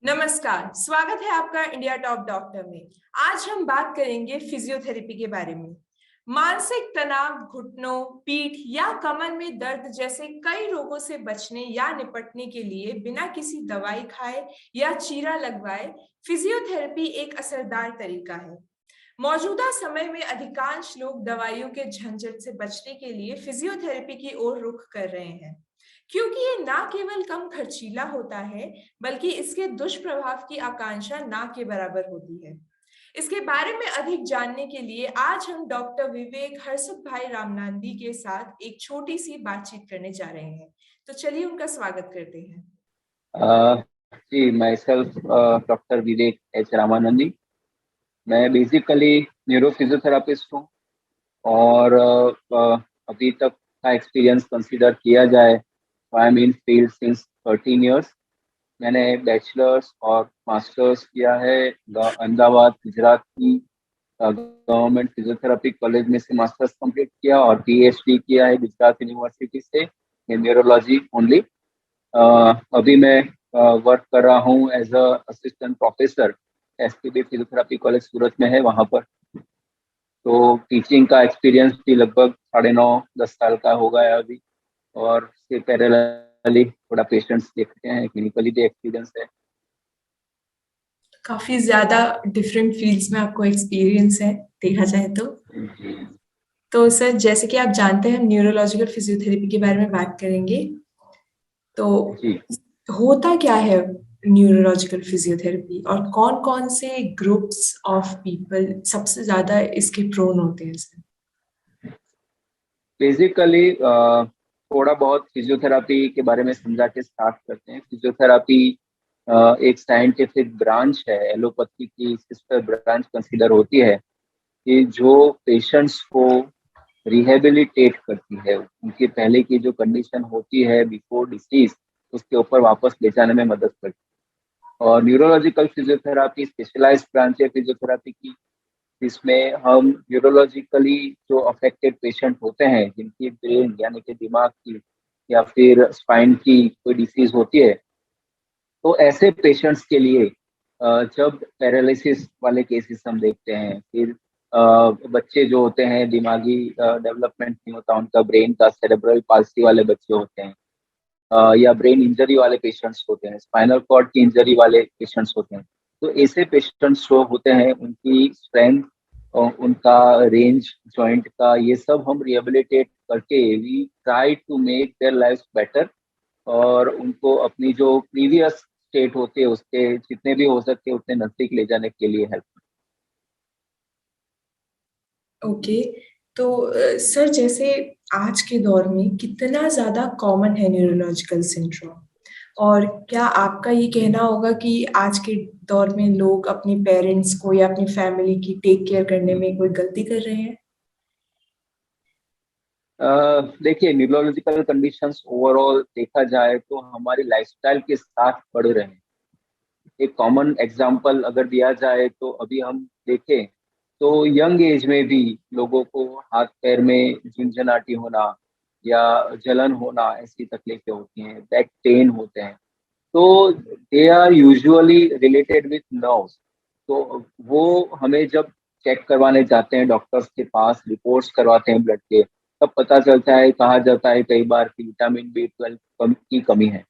नमस्कार, स्वागत है आपका इंडिया टॉप डॉक्टर में। आज हम बात करेंगे फिजियोथेरेपी के बारे में। मानसिक तनाव, घुटनों, पीठ या कमर में दर्द जैसे कई रोगों से बचने या निपटने के लिए बिना किसी दवाई खाए या चीरा लगवाए फिजियोथेरेपी एक असरदार तरीका है। मौजूदा समय में अधिकांश लोग दवाइयों के झंझट से बचने के लिए फिजियोथेरेपी की ओर रुख कर रहे हैं, क्योंकि ये ना केवल कम खर्चीला होता है, बल्कि इसके दुष्प्रभाव की आकांक्षा ना के बराबर होती है। इसके बारे में अधिक जानने के लिए आज हम डॉक्टर विवेक हर्षद भाई रामनांदी के साथ एक छोटी सी बातचीत करने जा रहे हैं। तो चलिए उनका स्वागत करते हैं। जी, myself doctor Vivek H Ramanandi. मैं बेसिकली न्यूरो फिजियोथेरापिस्ट हूँ और अभी तक का एक्सपीरियंस कंसीडर किया जाए तो I am in field since 13 years. मैंने बैचलर्स और मास्टर्स किया है अहमदाबाद गुजरात की गवर्नमेंट फिजियोथेरापी कॉलेज में से मास्टर्स कंप्लीट किया और पीएचडी किया है गुजरात यूनिवर्सिटी से इन न्यूरोलॉजी ओनली। अभी मैं वर्क कर रहा हूँ as a assistant professor SPB physiotherapy college Surat में है वहाँ पर। तो टीचिंग का एक्सपीरियंस भी लगभग 9.5-10 साल का हो गया अभी, और उसके पैरेलली थोड़ा पेशेंट्स देखते हैं, क्लिनिकली भी एक्सपीरियंस है। काफी ज्यादा डिफरेंट फील्ड्स में आपको एक्सपीरियंस है देखा जाए तो सर, जैसे कि आप जानते हैं, हम न्यूरोलॉजिकल फिजियोथेरेपी के बारे में बात करेंगे। तो जी, होता क्या है न्यूरोलॉजिकल फिजियोथेरेपी और कौन कौन से ग्रुप्स ऑफ पीपल सबसे ज्यादा इसके प्रोन होते हैं सर? बेसिकली थोड़ा बहुत फिजियोथेरापी के बारे में समझा के स्टार्ट करते हैं। फिजियोथेरापी एक साइंटिफिक ब्रांच है, एलोपैथी की सिस्टर ब्रांच कंसीडर होती है, कि जो पेशेंट्स को रिहेबिलिटेट करती है, उनकी पहले की जो कंडीशन होती है बिफोर डिसीज, उसके ऊपर वापस ले जाने में मदद करती है। और न्यूरोलॉजिकल फिजियोथेरापी स्पेशलाइज्ड ब्रांच है फिजियोथेरापी की, जिसमें हम न्यूरोलॉजिकली जो अफेक्टेड पेशेंट होते हैं, जिनकी ब्रेन यानी कि दिमाग की या फिर स्पाइन की कोई डिसीज होती है, तो ऐसे पेशेंट्स के लिए जब पैरालिसिस वाले केसेस हम देखते हैं, फिर बच्चे जो होते हैं दिमागी डेवलपमेंट नहीं होता उनका, ब्रेन का सेरेब्रल पाल्सी वाले बच्चे होते हैं, या ब्रेन इंजरी वाले पेशेंट्स होते हैं, स्पाइनल कॉर्ड की इंजरी वाले पेशेंट्स होते हैं, तो ऐसे पेशेंट्स जो होते हैं उनकी स्ट्रेंथ और उनका रेंज जॉइंट का, ये सब हम रिहेबिलिटेट करके we try to make their life better, और उनको अपनी जो प्रीवियस स्टेट होते हैं उसके जितने भी हो सकते उतने नजदीक ले जाने के लिए हेल्प। ओके। तो सर, जैसे आज के दौर में कितना ज्यादा कॉमन है न्यूरोलॉजिकल सिंड्रोम, और क्या आपका ये कहना होगा कि आज के दौर में लोग अपने पेरेंट्स को या अपनी फैमिली की टेक केयर करने में कोई गलती कर रहे हैं? देखिए, न्यूरोलॉजिकल कंडीशंस ओवरऑल देखा जाए तो हमारी लाइफस्टाइल के साथ बढ़ रहे हैं। एक कॉमन एग्जांपल अगर दिया जाए तो अभी हम देखें तो यंग एज में भी लोगों को हाथ पैर में झंझनाटी होना या जलन होना, ऐसी तकलीफें होती हैं, बैक पेन होते हैं, तो they are usually related with nerves. तो वो हमें जब चेक करवाने जाते हैं डॉक्टर्स के पास, रिपोर्ट्स करवाते हैं ब्लड के, तब पता चलता है, कहा जाता है कई बार कि विटामिन B12 की कमी है।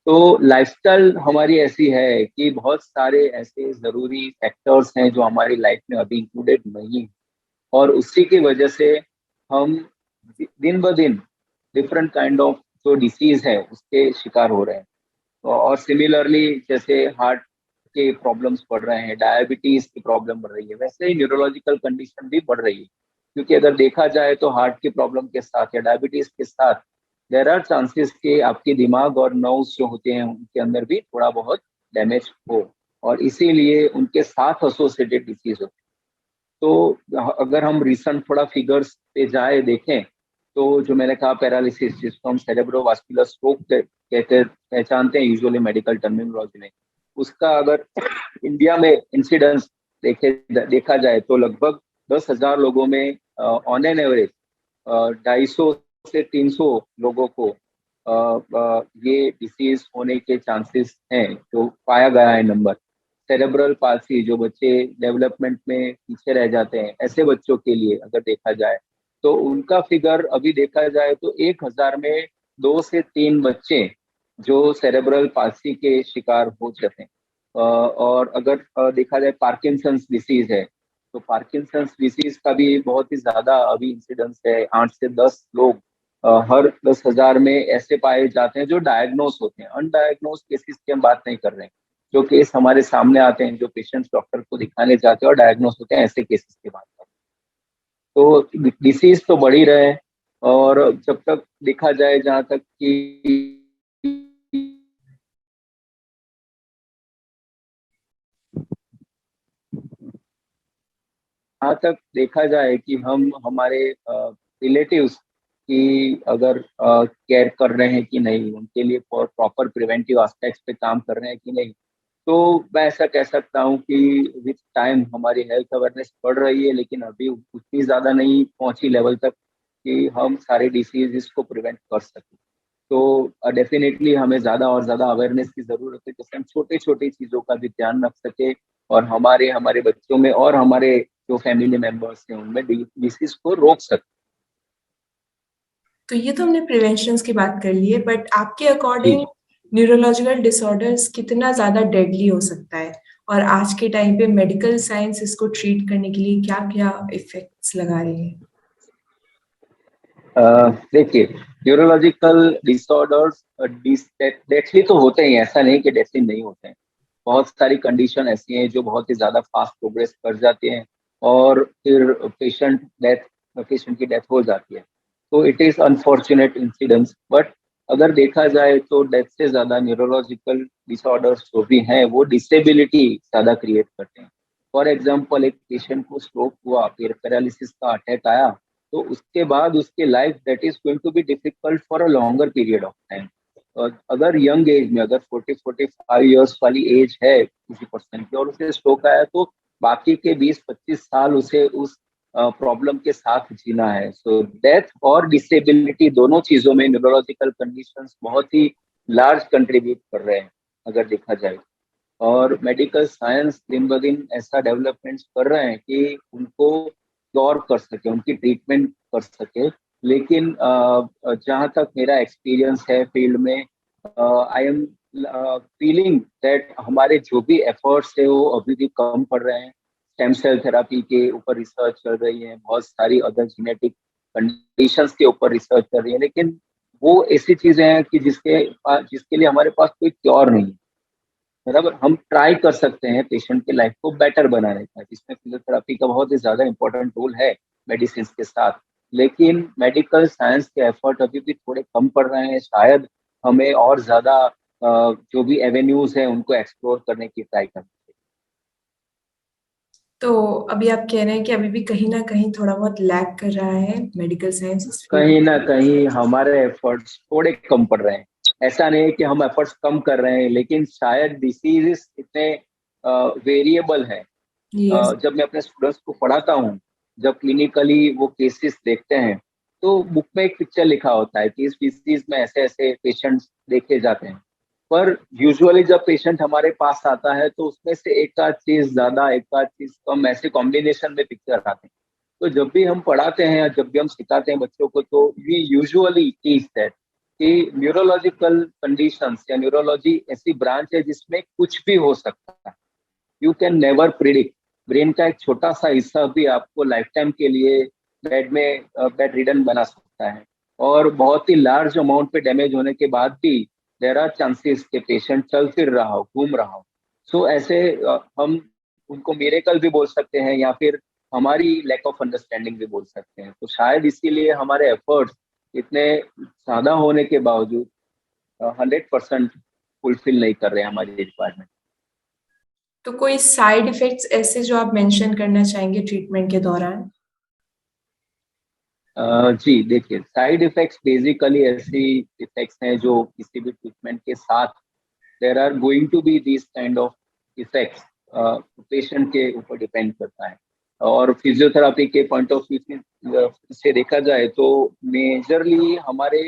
तो लाइफस्टाइल हमारी ऐसी है कि बहुत सारे ऐसे जरूरी फैक्टर्स हैं जो हमारी लाइफ में अभी इंक्लूडेड नहीं है, और उसी की वजह से हम दिन ब दिन डिफरेंट काइंड ऑफ जो डिसीज है उसके शिकार हो रहे हैं। और सिमिलरली जैसे हार्ट के प्रॉब्लम्स बढ़ रहे हैं, डायबिटीज की प्रॉब्लम बढ़ रही है, वैसे ही न्यूरोलॉजिकल कंडीशन भी बढ़ रही है। क्योंकि अगर देखा जाए तो हार्ट की प्रॉब्लम के साथ या डायबिटीज के साथ देर आर चांसेस कि आपके दिमाग और नर्व्स जो होते हैं उनके अंदर भी थोड़ा बहुत डैमेज हो, और इसीलिए उनके साथ एसोसिएटेड डिसीज होते हैं। तो अगर हम रिसेंट थोड़ा फिगर्स पे जाए देखें, तो जो मैंने कहा पैरालिसिस, जिसको हम सेरेब्रोवास्कुलर स्ट्रोक कहते पहचानते हैं यूजुअली मेडिकल टर्मिनोलॉजी में, उसका अगर इंडिया में इंसिडेंस देखा जाए तो लगभग 10,000 लोगों में ऑन एन एवरेज 250 से 300 लोगों को ये डिसीज होने के चांसेस हैं, जो पाया गया है नंबर। सेरेब्रल पाल्सी, जो बच्चे डेवलपमेंट में पीछे रह जाते हैं, ऐसे बच्चों के लिए अगर देखा जाए तो उनका फिगर अभी देखा जाए तो 1,000 में 2 से 3 बच्चे जो सेरेब्रल पाल्सी के शिकार हो जाते हैं। और अगर देखा जाए पार्किंसंस डिसीज है, तो पार्किंसंस डिसीज का भी बहुत ही ज्यादा अभी इंसिडेंस है। 8 से 10 लोग हर 10,000 में ऐसे पाए जाते हैं जो डायग्नोस होते हैं। अनडायग्नोस केसेस की हम बात नहीं कर रहे हैं, जो केस हमारे सामने आते हैं, जो पेशेंट्स डॉक्टर को दिखाने जाते हैं और डायग्नोस होते हैं, ऐसे केसेस की बात कर रहे हैं। तो डिसीज तो बढ़ ही रहे हैं। और जब तक देखा जाए, जहाँ तक कि जहाँ तक देखा जाए कि हम हमारे रिलेटिव्स की अगर केयर कर रहे हैं कि नहीं, उनके लिए प्रॉपर प्रिवेंटिव एस्पेक्ट्स पे काम कर रहे हैं कि नहीं, तो मैं ऐसा कह सकता हूँ कि विथ टाइम हमारी हेल्थ अवेयरनेस बढ़ रही है, लेकिन अभी उतनी ज़्यादा नहीं पहुंची लेवल तक कि हम सारे डिसीज को प्रिवेंट कर सकें। तो डेफिनेटली हमें ज़्यादा और ज़्यादा अवेयरनेस की ज़रूरत है, जिससे हम छोटे छोटे चीज़ों का भी ध्यान रख सके और हमारे हमारे बच्चों में और हमारे जो फैमिली मेंबर्स हैं उनमें डिसीज को रोक सके। तो ये तो हमने प्रिवेंशंस की बात कर ली है, बट आपके जी अकॉर्डिंग जी। न्यूरोलॉजिकल डिसऑर्डर्स कितना ज्यादा डेडली हो सकता है, और आज के टाइम पे मेडिकल साइंस इसको ट्रीट करने के लिए क्या क्या इफेक्ट्स लगा रही है? देखिए, न्यूरोलॉजिकल डिसऑर्डर्स डेथली तो होते ही हैं, ऐसा नहीं कि डेथली नहीं होते हैं। बहुत सारी कंडीशन ऐसी हैं जो बहुत ही ज्यादा फास्ट प्रोग्रेस कर जाती हैं और फिर पेशेंट की डेथ हो जाती है। तो it is unfortunate incidents, but अगर देखा जाए तो डेथ से ज्यादा न्यूरोलॉजिकल डिसऑर्डर्स जो भी हैं वो डिसेबिलिटी ज्यादा क्रिएट करते हैं। फॉर एग्जाम्पल, एक पेशेंट को स्ट्रोक हुआ, फिर पैरालिसिस का अटैक आया, तो उसके बाद उसकी life that is going to be difficult for a longer period of time. अगर यंग एज में, अगर 40-45 ईयर्स वाली एज है किसी पर्सन की और उसे स्ट्रोक आया, तो बाकी के 20-25 साल उसे उस प्रॉब्लम के साथ जीना है। सो डेथ और डिसेबिलिटी दोनों चीजों में न्यूरोलॉजिकल कंडीशंस बहुत ही लार्ज कंट्रीब्यूट कर रहे हैं अगर देखा जाए। और मेडिकल साइंस दिन ब दिन ऐसा डेवलपमेंट कर रहे हैं कि उनको क्योर कर सके, उनकी ट्रीटमेंट कर सके। लेकिन जहाँ तक मेरा एक्सपीरियंस है फील्ड में, आई एम फीलिंग दैट हमारे जो भी एफर्ट्स है वो अभी भी कम पड़ रहे हैं। स्टेम सेल थेरापी के ऊपर रिसर्च चल रही है, बहुत सारी अदर जेनेटिक कंडीशंस के ऊपर रिसर्च कर रही है, लेकिन वो ऐसी चीजें हैं कि जिसके लिए हमारे पास कोई क्योर नहीं है। मतलब हम ट्राई कर सकते हैं पेशेंट की लाइफ को बेटर बनाने का, जिसमें फिजियोथेरेपी का बहुत ही ज्यादा इंपॉर्टेंट रोल है मेडिसिन के साथ। लेकिन मेडिकल साइंस के एफर्ट अभी भी थोड़े कम पड़ रहे हैं। शायद हमें और ज्यादा जो भी एवेन्यूज हैं उनको एक्सप्लोर करने की ट्राई करनी चाहिए। तो अभी आप कह रहे हैं कि अभी भी कहीं ना कहीं थोड़ा बहुत लैग कर रहा है मेडिकल साइंस इस फील्ड कहीं में। ना कहीं हमारे एफर्ट्स थोड़े कम पड़ रहे हैं। ऐसा नहीं है कि हम एफर्ट्स कम कर रहे हैं, लेकिन शायद डिसीजेस इतने वेरिएबल है। यस। जब मैं अपने स्टूडेंट्स को पढ़ाता हूँ, जब क्लिनिकली वो केसेस देखते हैं, तो बुक में एक पिक्चर लिखा होता है कि इस डिसीज में ऐसे ऐसे पेशेंट्स देखे जाते हैं। पर यूजुअली जब पेशेंट हमारे पास आता है तो उसमें से एक आध चीज ज्यादा, एक आध चीज कम, ऐसे कॉम्बिनेशन में पिक्चर आते हैं। तो जब भी हम पढ़ाते हैं या जब भी हम सिखाते हैं बच्चों को, तो वी यूजुअली टीच दैट कि न्यूरोलॉजिकल कंडीशंस या न्यूरोलॉजी ऐसी ब्रांच है जिसमें कुछ भी हो सकता है। You can never predict. Brain का एक छोटा सा हिस्सा भी आपको लाइफ टाइम के लिए बेड रिडन बना सकता है। और बहुत ही लार्ज अमाउंट पे डैमेज होने के बाद भी देर आर चांसेस के पेशेंट चल फिर रहा हो, घूम रहा हो। सो ऐसे हम उनको मिरेकल भी बोल सकते हैं या फिर हमारी लैक ऑफ अंडरस्टैंडिंग भी बोल सकते हैं। तो शायद इसीलिए हमारे एफर्ट्स इतने ज्यादा होने के बावजूद 100% फुलफिल नहीं कर रहे हैं हमारी रिक्वायरमेंट। तो कोई साइड इफेक्ट्स ऐसे जो आप मेंशन करना चाहेंगे ट्रीटमेंट के दौरान? जी देखिए, साइड इफेक्ट्स बेसिकली ऐसी इफेक्ट्स हैं जो किसी भी ट्रीटमेंट के साथ there are going to be this kind of effects. Patient के ऊपर डिपेंड करता है। और फिजियोथेरापी के पॉइंट ऑफ व्यू से देखा जाए तो मेजरली हमारे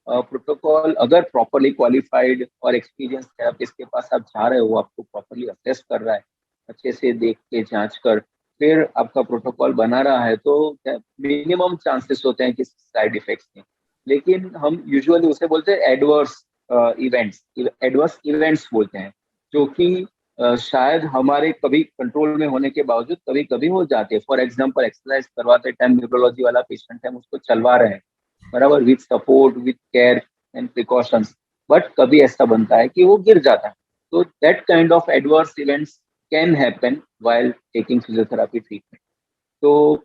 प्रोटोकॉल अगर प्रॉपरली क्वालिफाइड और एक्सपीरियंस थेरापिस्ट के पास आप जा रहे हो, वो आपको प्रॉपरली असेस कर रहा है, अच्छे से देख के जांच कर फिर आपका प्रोटोकॉल बना रहा है, तो मिनिमम चांसेस होते हैं कि साइड इफेक्ट्स नहीं। लेकिन हम यूजुअली उसे बोलते हैं एडवर्स इवेंट्स बोलते हैं, जो कि शायद हमारे कभी कंट्रोल में होने के बावजूद कभी कभी हो जाते हैं। फॉर एग्जांपल, एक्सरसाइज करवाते टाइम न्यूरोलॉजी वाला पेशेंट है, हम उसको चलवा रहे हैं बराबर, with support with care and precautions, but कभी ऐसा बनता है कि वो गिर जाता है। तो that kind of adverse events can happen while taking physiotherapy treatment. तो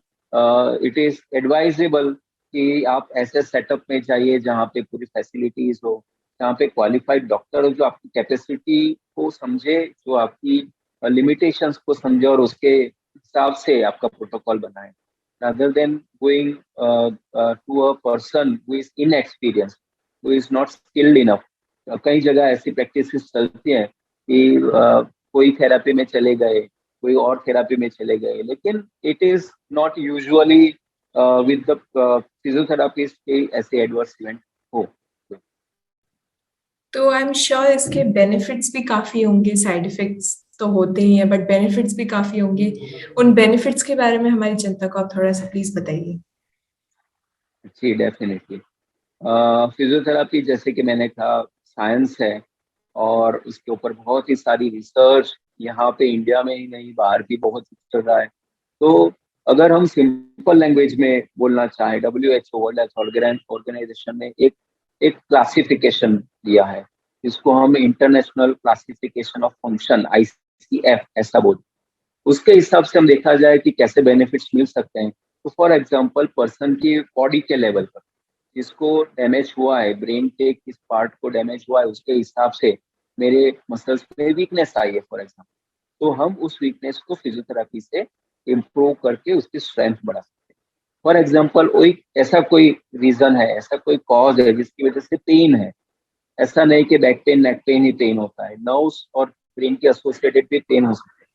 इट इज एडवाइजेबल कि आप ऐसे सेटअप में जाइए जहाँ पे पूरी फैसिलिटीज हो, जहाँ पे क्वालिफाइड डॉक्टर हो, जो आपकी कैपेसिटी को समझे, जो आपकी लिमिटेशंस को समझे और उसके हिसाब से आपका प्रोटोकॉल बनाए, rather than going to a person who is inexperienced, who is not skilled enough. कई जगह ऐसी प्रैक्टिसेस चलती हैं कि कोई थेरापी में चले गए, कोई और थेरापी में चले गए, लेकिन it is not usually with the physiotherapist के ऐसे एडवर्स इवेंट हो। तो आई एम श्योर इसके बेनिफिट्स भी काफी होंगे, साइड इफेक्ट्स तो होते ही हैं बट बेनिफिट्स भी काफी होंगे। उन बेनिफिट्स के बारे में हमारी जनता को आप थोड़ा सा प्लीज बताइए। जी डेफिनेटली। फिजियोथेरापी जैसे कि मैंने कहा साइंस है, और उसके ऊपर बहुत ही सारी रिसर्च यहाँ पे इंडिया में ही नहीं बाहर भी बहुत चल रहा है। तो अगर हम सिंपल लैंग्वेज में बोलना चाहें, WHO वर्ल्ड हेल्थ ऑर्गेनाइजेशन ने एक एक क्लासिफिकेशन दिया है, जिसको हम international classification of function ICF ऐसा बोलते हैं। उसके हिसाब से हम देखा जाए कि कैसे बेनिफिट्स मिल सकते हैं। तो फॉर एग्जांपल, पर्सन की बॉडी के लेवल पर जिसको डैमेज हुआ है, ब्रेन के किस पार्ट को डैमेज हुआ है, उसके हिसाब से मेरे मसल्स में वीकनेस आई है फॉर एग्जांपल, तो हम उस वीकनेस को फिजियोथेरापी से इम्प्रूव करके उसकी स्ट्रेंथ बढ़ा सकते हैं। फॉर एग्जांपल, कोई रीजन है, ऐसा कोई कॉज है जिसकी वजह से पेन है। ऐसा नहीं कि बैक पेन नेक पेन ही पेन होता है, नर्व्स और ब्रेन के एसोसिएटेड भी पेन हो सकते हैं।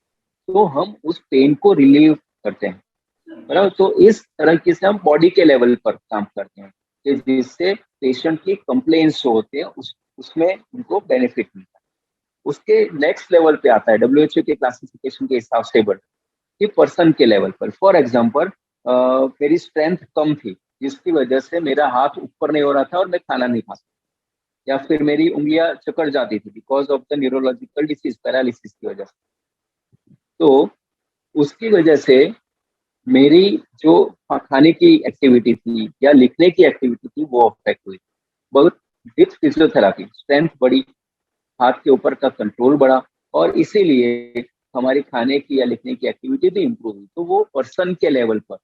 तो हम उस पेन को रिलीव करते हैं, बराबर। तो इस तरह की से हम बॉडी के लेवल पर काम करते हैं कि जिससे पेशेंट की कंप्लेंट्स जो होते हैं उसमें उनको बेनिफिट मिलता है। उसके नेक्स्ट लेवल पे आता है WHO के क्लासिफिकेशन के हिसाब से बढ़ कि पर्सन के लेवल पर। फॉर एग्जांपल, मेरी स्ट्रेंथ कम थी जिसकी वजह से मेरा हाथ ऊपर नहीं हो रहा था और मैं खाना नहीं खा सकता, या फिर मेरी उंगलियां चकर जाती थी because of the neurological disease paralysis की वजह से। तो उसकी वजह से मेरी जो खाने की एक्टिविटी थी या लिखने की एक्टिविटी थी वो अफेक्ट हुई। बहुत विथ फिजियोथेरापी स्ट्रेंथ बढ़ी, हाथ के ऊपर का कंट्रोल बढ़ा, और इसीलिए हमारी खाने की या लिखने की एक्टिविटी भी इम्प्रूव हुई। तो वो पर्सन के लेवल पर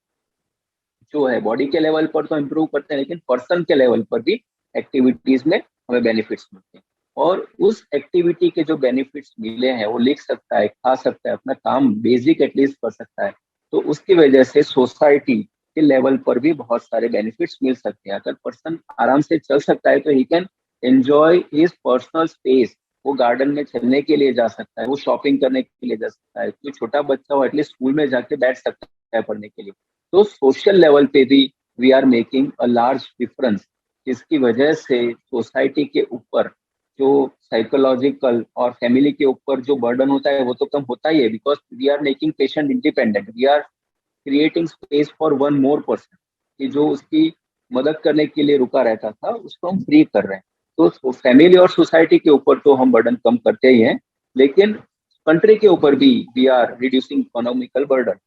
जो है, बॉडी के लेवल पर तो इम्प्रूव करते हैं, लेकिन पर्सन के लेवल पर भी एक्टिविटीज में हमें बेनिफिट्स मिलते हैं। और उस एक्टिविटी के जो बेनिफिट्स मिले हैं, वो लिख सकता है, खा सकता है, अपना काम बेसिक एटलीस्ट कर सकता है, तो उसकी वजह से सोसाइटी के लेवल पर भी बहुत सारे बेनिफिट्स मिल सकते हैं। अगर पर्सन आराम से चल सकता है तो he can enjoy his personal space. वो गार्डन में चलने के लिए जा सकता है, वो शॉपिंग करने के लिए जा सकता है, कोई छोटा बच्चा हो एटलीस्ट स्कूल में जाके बैठ सकता है पढ़ने के लिए। तो सोशल लेवल पे भी we are making a large difference, जिसकी वजह से सोसाइटी के ऊपर जो साइकोलॉजिकल और फैमिली के ऊपर जो बर्डन होता है वो तो कम होता ही है, because we are making patient independent, we are creating space for one more person, कि जो उसकी मदद करने के लिए रुका रहता था उसको हम फ्री कर रहे हैं। तो फैमिली और सोसाइटी के ऊपर तो हम बर्डन कम करते ही हैं, लेकिन कंट्री के ऊपर भी we are reducing economical burden.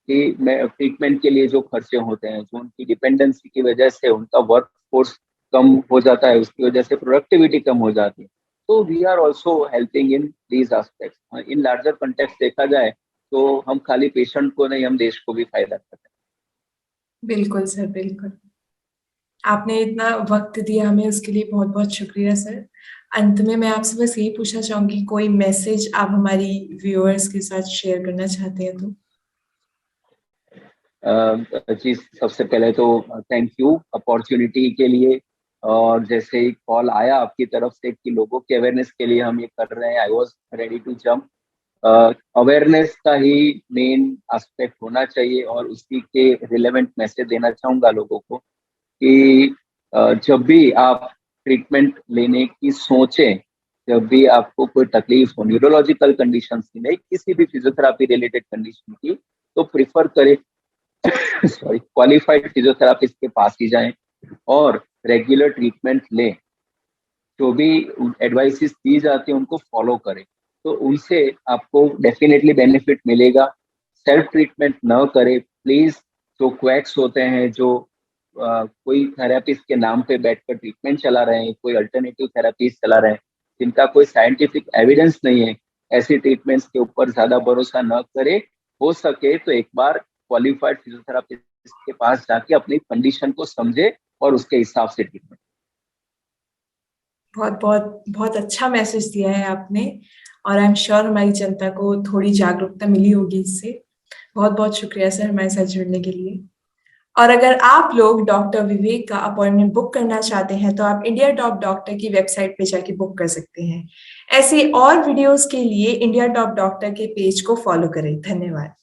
कि ट्रीटमेंट के लिए जो खर्चे होते हैं, जो उनकी डिपेंडेंसी की वजह से उनका वर्क फोर्स कम हो जाता है, उसकी वजह से प्रोडक्टिविटी कम हो जाती है। तो we are also helping in these aspects. In larger context देखा जाए तो हम खाली पेशेंट को नहीं, हम देश को भी फायदा करते हैं। बिल्कुल सर, बिल्कुल। आपने इतना वक्त दिया हमें, उसके लिए बहुत बहुत शुक्रिया सर। अंत में मैं आपसे बस यही पूछना चाहूंगी, कोई मैसेज आप हमारी व्यूअर्स के साथ शेयर करना चाहते हैं तो? जी, सबसे पहले तो थैंक यू अपॉर्चुनिटी के लिए। और जैसे ही कॉल आया आपकी तरफ से कि लोगों के अवेयरनेस के लिए हम ये कर रहे हैं, I was ready to jump. Awareness का ही मेन एस्पेक्ट होना चाहिए, और उसी के रिलेवेंट मैसेज देना चाहूंगा लोगों को कि जब भी आप ट्रीटमेंट लेने की सोचें, जब भी आपको कोई तकलीफ हो, न्यूरोलॉजिकल कंडीशन की नहीं, किसी भी फिजियोथेरापी रिलेटेड कंडीशन की, तो प्रिफर करें सॉरी क्वालिफाइड फिजियोथेरापिस्ट के पास ही जाएं और रेगुलर ट्रीटमेंट लें। जो भी एडवाइसेस दी जाती है उनको फॉलो करें, तो उनसे आपको डेफिनेटली बेनिफिट मिलेगा। सेल्फ ट्रीटमेंट न करें प्लीज। जो क्वैक्स होते हैं, जो कोई थेरेपिस्ट के नाम पे बैठकर ट्रीटमेंट चला रहे हैं, कोई अल्टरनेटिव थेरेपीज चला रहे हैं जिनका कोई साइंटिफिक एविडेंस नहीं है, ऐसी ट्रीटमेंट्स के ऊपर ज्यादा भरोसा न करें। हो सके तो एक बार क्वालिफाइड फिजियोथेरापिस्ट के पास जाके अपनी कंडीशन को समझे और उसके हिसाब से ट्रीटमेंट। बहुत बहुत बहुत अच्छा मैसेज दिया है आपने, और आई एम श्योर हमारी जनता को थोड़ी जागरूकता मिली होगी इससे। बहुत बहुत शुक्रिया सर हमारे साथ जुड़ने के लिए। और अगर आप लोग डॉक्टर विवेक का अपॉइंटमेंट बुक करना चाहते हैं तो आप इंडिया टॉप डॉक्टर की वेबसाइट पे जाके बुक कर सकते हैं। ऐसे और वीडियोस के लिए इंडिया टॉप डॉक्टर के पेज को फॉलो करें। धन्यवाद।